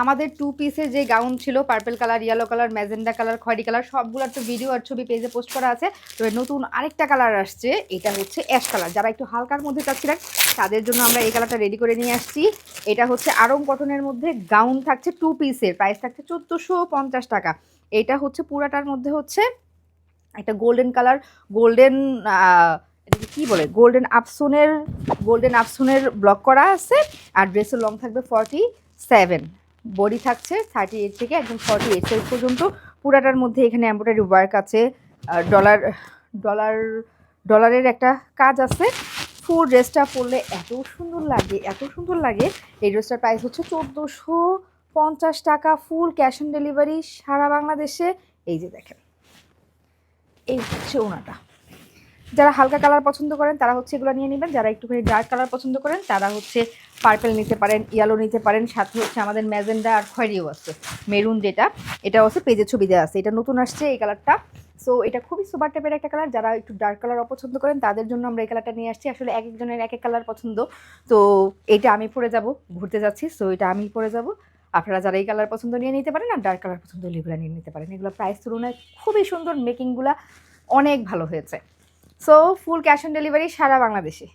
আমাদের 2 পিসের যে গাউন ছিল purple colour, yellow colour, magenta colour, খয়েরি কালার সবগুলোর তো ভিডিও আর ছবি পেজে পোস্ট করা আছে। তবে নতুন আরেকটা কালার আসছে, এটা হচ্ছে অ্যাশ কালার। যারা একটু হালকার মধ্যে চাচ্ছিলেন তাদের জন্য আমরা এই কালারটা রেডি করে নিয়ে আসছি। এটা হচ্ছে আরং কটনের মধ্যে গাউন থাকছে 2 পিসের, প্রাইস থাকছে 1450 টাকা। এটা হচ্ছে পুরাটার মধ্যে হচ্ছে একটা গোল্ডেন কালার, গোল্ডেন এটাকে কি বলে, গোল্ডেন আফসুনের ব্লক করা আছে। আর ড্রেসের লং থাকবে 47, বডি থাকছে 38 থেকে একদম 48 সাইজ পর্যন্ত। পুরাটার মধ্যে এখানে এমব্রয়ডারি ওয়ার্ক আছে, ডলার ডলার ডলারের একটা কাজ আছে। ফুল ড্রেসটা পরলে এত সুন্দর লাগে, এত সুন্দর লাগে। এই ড্রেসটার প্রাইস হচ্ছে 1450 টাকা, ফুল ক্যাশ অন ডেলিভারি সারা বাংলাদেশে। এই যে দেখেন, এই হচ্ছে ওনাটা। যারা হালকা কালার পছন্দ করেন তারা হচ্ছে এগুলো নিয়ে নেবেন, যারা একটুখানি ডার্ক কালার পছন্দ করেন তারা হচ্ছে পার্পেল নিতে পারেন, ইয়েলো নিতে পারেন, সাথে হচ্ছে আমাদের ম্যাজেন্ডা আর খয়েরিও আছে, মেরুন যেটা, এটাও আছে, পেজে ছবি দেওয়া আছে। এটা নতুন আসছে এই কালারটা। সো এটা খুবই সুপার টাইপের একটা কালার। যারা একটু ডার্ক কালার অপছন্দ করেন তাদের জন্য আমরা এই কালারটা নিয়ে আসছি। আসলে এক একজনের এক এক কালার পছন্দ, তো এটা আমি পরে যাব, ঘুরতে যাচ্ছি, সো এটা আমি পরে যাব। আপনারা যারা এই কালার পছন্দ নিয়ে নিতে পারেন, আর ডার্ক কালার পছন্দ হলে এগুলো নিয়ে নিতে পারেন। এগুলো প্রাইস তুলনায় খুবই সুন্দর, মেকিংগুলো অনেক ভালো হয়েছে। So full cash on delivery সারা বাংলাদেশে।